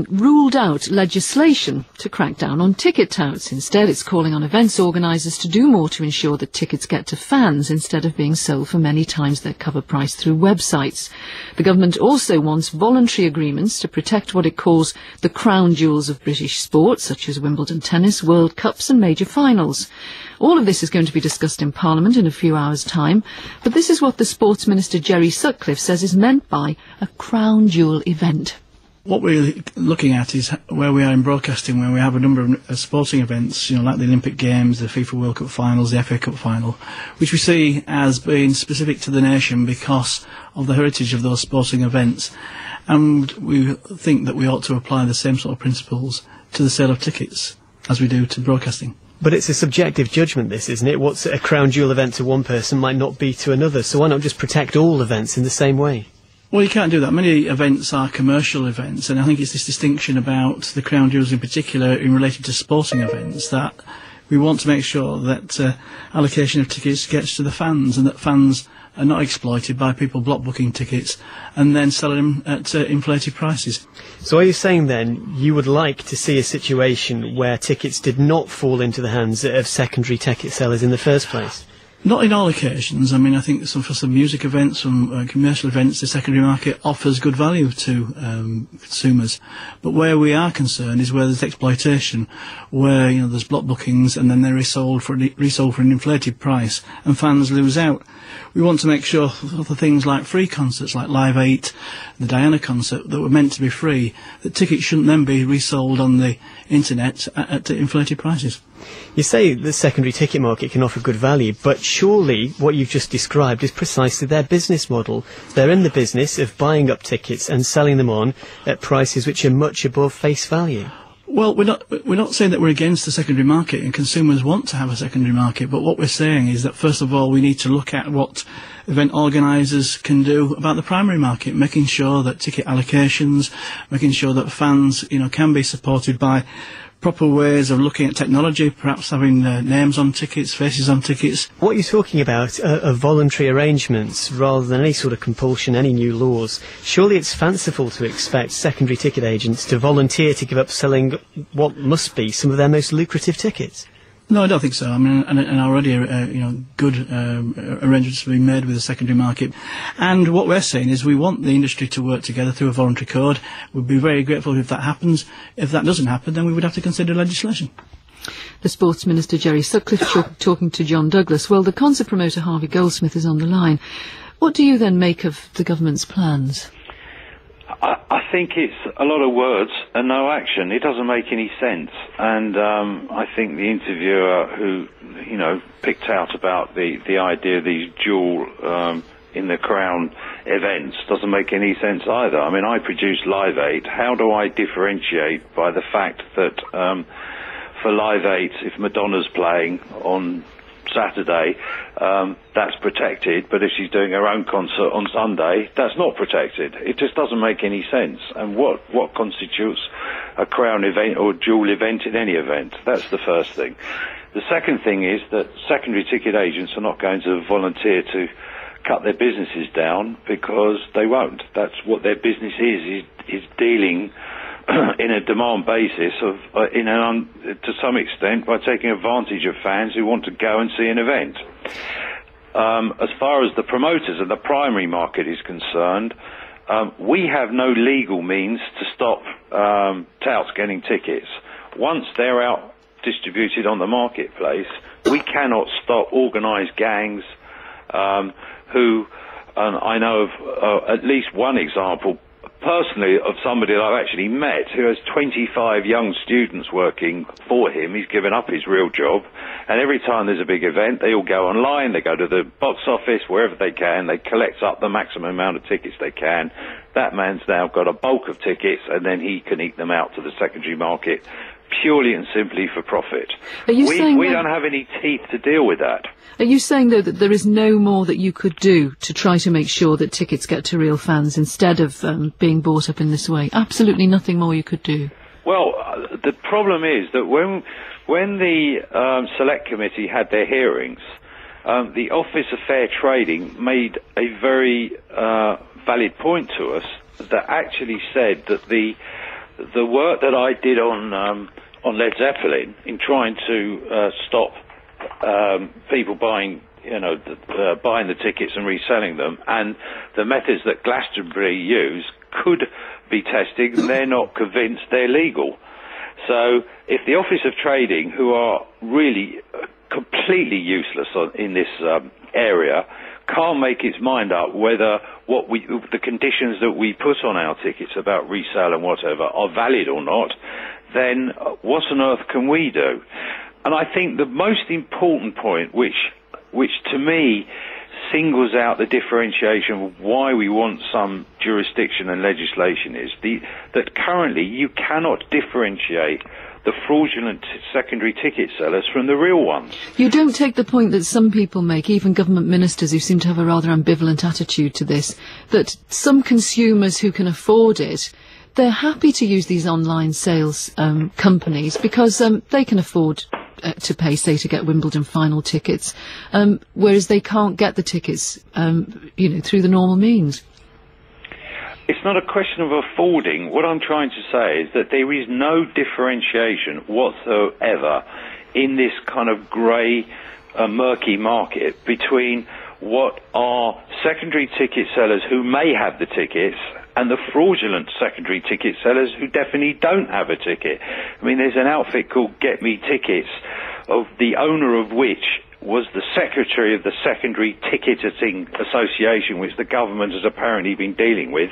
ruled out legislation to crack down on ticket touts. Instead, it's calling on events organisers to do more to ensure that tickets get to fans instead of being sold for many times their cover price through websites. The government also wants voluntary agreements to protect what it calls the crown jewels of British sport, such as Wimbledon tennis, World Cups and major finals. All of this is going to be discussed in Parliament in a few hours' time, but this is what the Sports Minister Jerry Sutcliffe says is meant by a crown jewel event. What we're looking at is where we are in broadcasting, where we have a number of sporting events, like the Olympic Games, the FIFA World Cup finals, the FA Cup final, which we see as being specific to the nation because of the heritage of those sporting events. And we think that we ought to apply the same sort of principles to the sale of tickets as we do to broadcasting. But it's a subjective judgment, this, isn't it? What's a crown jewel event to one person might not be to another, so why not just protect all events in the same way? Well, you can't do that. Many events are commercial events, and I think it's this distinction about the crown jewels in particular in relation to sporting events that we want to make sure that allocation of tickets gets to the fans and that fans are not exploited by people block booking tickets and then selling them at inflated prices. So are you saying then you would like to see a situation where tickets did not fall into the hands of secondary ticket sellers in the first place? Not in all occasions. I mean, I think for some music events, some commercial events, the secondary market offers good value to consumers. But where we are concerned is where there's exploitation, where there's block bookings and then they're resold for an inflated price, and fans lose out. We want to make sure for things like free concerts, like Live 8, the Diana concert, that were meant to be free, that tickets shouldn't then be resold on the internet at inflated prices. You say the secondary ticket market can offer good value, but surely what you've just described is precisely their business model. They're in the business of buying up tickets and selling them on at prices which are much above face value. Well, we're not saying that we're against the secondary market, and consumers want to have a secondary market, but what we're saying is that first of all we need to look at what event organisers can do about the primary market, making sure that ticket allocations, making sure that fans can be supported by proper ways of looking at technology, perhaps having names on tickets, faces on tickets. What you're talking about are voluntary arrangements rather than any sort of compulsion, any new laws. Surely it's fanciful to expect secondary ticket agents to volunteer to give up selling what must be some of their most lucrative tickets. No, I don't think so. I mean, and already, good arrangements have been made with the secondary market. And what we're saying is we want the industry to work together through a voluntary code. We'd be very grateful if that happens. If that doesn't happen, then we would have to consider legislation. The Sports Minister Jerry Sutcliffe talking to John Douglas. Well, the concert promoter Harvey Goldsmith is on the line. What do you then make of the government's plans? I think it's a lot of words and no action. It doesn't make any sense. And I think the interviewer who, picked out about the idea of these dual in the Crown events doesn't make any sense either. I mean, I produce Live 8. How do I differentiate by the fact that for Live 8, if Madonna's playing on Saturday, that's protected, but if she's doing her own concert on Sunday, that's not protected? It just doesn't make any sense. And what constitutes a Crown event or a dual event in any event? That's the first thing. The second thing is that secondary ticket agents are not going to volunteer to cut their businesses down, because they won't. That's what their business is dealing in a demand basis of, to some extent, by taking advantage of fans who want to go and see an event. As far as the promoters and the primary market is concerned, we have no legal means to stop touts getting tickets. Once they're out distributed on the marketplace, we cannot stop organised gangs who, and I know of at least one example personally of somebody that I've actually met who has 25 young students working for him. He's given up his real job, and every time there's a big event, they all go online, they go to the box office, wherever they can, they collect up the maximum amount of tickets they can. That man's now got a bulk of tickets, and then he can eke them out to the secondary market purely and simply for profit. We don't have any teeth to deal with that. Are you saying, though, that there is no more that you could do to try to make sure that tickets get to real fans instead of being bought up in this way? Absolutely nothing more you could do? Well, the problem is that when the Select Committee had their hearings, the Office of Fair Trading made a very valid point to us that actually said that the the work that I did on Led Zeppelin in trying to stop people buying the tickets and reselling them, and the methods that Glastonbury use could be tested, they're not convinced they're legal. So if the Office of Trading, who are really completely useless in this area, can't make its mind up whether the conditions that we put on our tickets about resale and whatever are valid or not, then what on earth can we do? And I think the most important point, which to me singles out the differentiation of why we want some jurisdiction and legislation, is that currently you cannot differentiate the fraudulent secondary ticket sellers from the real ones. You don't take the point that some people make, even government ministers who seem to have a rather ambivalent attitude to this, that some consumers who can afford it, they're happy to use these online sales companies because they can afford to pay, say, to get Wimbledon final tickets, whereas they can't get the tickets, through the normal means. It's not a question of affording. What I'm trying to say is that there is no differentiation whatsoever in this kind of grey, murky market between what are secondary ticket sellers who may have the tickets and the fraudulent secondary ticket sellers who definitely don't have a ticket. I mean, there's an outfit called Get Me Tickets, of the owner of which was the secretary of the Secondary Ticketing Association, which the government has apparently been dealing with,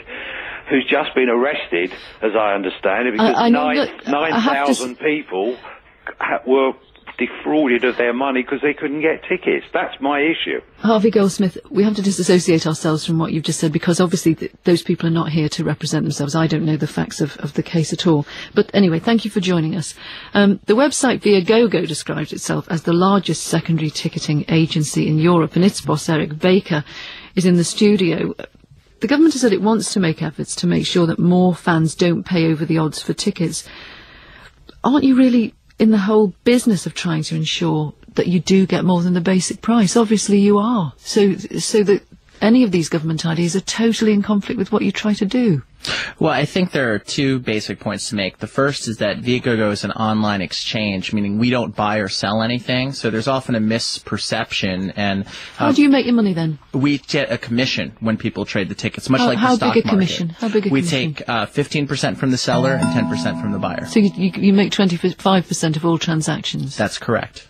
who's just been arrested, as I understand it, because 9,000 people were defrauded of their money because they couldn't get tickets. That's my issue. Harvey Goldsmith, we have to disassociate ourselves from what you've just said, because obviously those people are not here to represent themselves. I don't know the facts of the case at all. But anyway, thank you for joining us. The website Viagogo describes itself as the largest secondary ticketing agency in Europe, and its boss, Eric Baker, is in the studio. The government has said it wants to make efforts to make sure that more fans don't pay over the odds for tickets. Aren't you really in the whole business of trying to ensure that you do get more than the basic price? Obviously you are. So that any of these government ideas are totally in conflict with what you try to do. Well, I think there are two basic points to make. The first is that Viagogo is an online exchange, meaning we don't buy or sell anything, so there's often a misperception. And how do you make your money then? We get a commission when people trade the tickets, much like the stock market. How big a commission? How big a commission? We take 15% from the seller and 10% from the buyer. So you make 25% of all transactions? That's correct.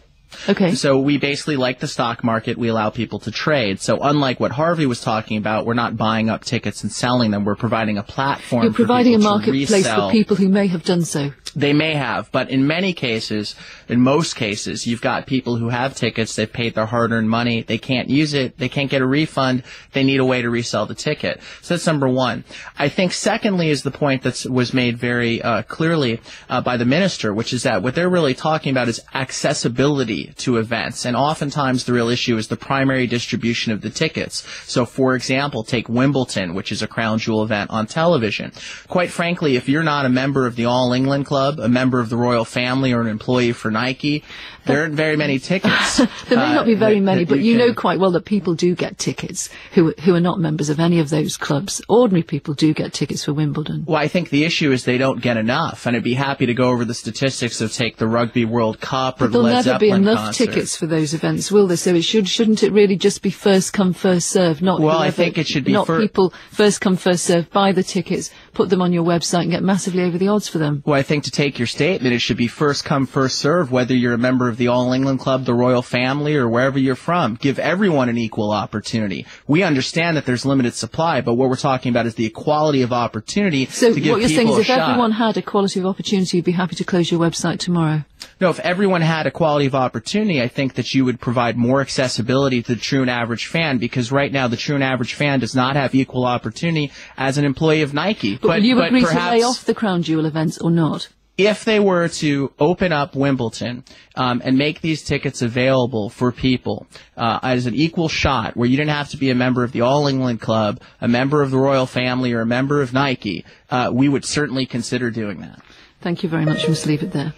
Okay. So we basically, like the stock market, we allow people to trade. So unlike what Harvey was talking about, we're not buying up tickets and selling them. We're providing a platform. You're providing a for marketplace for people who may have done so. They may have, but in many cases, in most cases, you've got people who have tickets, they've paid their hard-earned money, they can't use it, they can't get a refund, they need a way to resell the ticket. So that's number one. I think secondly is the point that was made very clearly by the minister, which is that what they're really talking about is accessibility to events, and oftentimes the real issue is the primary distribution of the tickets. So for example, take Wimbledon, which is a crown jewel event on television. Quite frankly, if you're not a member of the All England Club, a member of the royal family, or an employee for Nike, there aren't very many tickets. There may not be very many, but you know quite well that people do get tickets who are not members of any of those clubs. Ordinary people do get tickets for Wimbledon. Well, I think the issue is they don't get enough, and I'd be happy to go over the statistics of, take the Rugby World Cup or the Led Zeppelin concert. There'll never be enough tickets for those events, will there? So shouldn't it really just be first come, first serve? I think it should be people first come, first serve, buy the tickets, put them on your website and get massively over the odds for them. Well, I think to take your statement, it should be first come, first serve, whether you're a member of the All England Club, the royal family, or wherever you're from. Give everyone an equal opportunity. We understand that there's limited supply, but what we're talking about is the equality of opportunity to give people a shot. So what you're saying is if everyone had equality of opportunity, you'd be happy to close your website tomorrow? No, if everyone had equality of opportunity, I think that you would provide more accessibility to the true and average fan, because right now the true and average fan does not have equal opportunity as an employee of Nike. But will you agree to lay off the crown jewel events or not? If they were to open up Wimbledon and make these tickets available for people as an equal shot, where you didn't have to be a member of the All England Club, a member of the royal family, or a member of Nike, we would certainly consider doing that. Thank you very much. We must leave it there.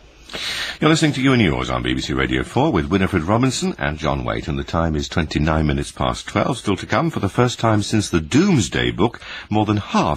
You're listening to You and Yours on BBC Radio 4 with Winifred Robinson and John Waite, and the time is 29 minutes past 12. Still to come, for the first time since the Doomsday Book, more than half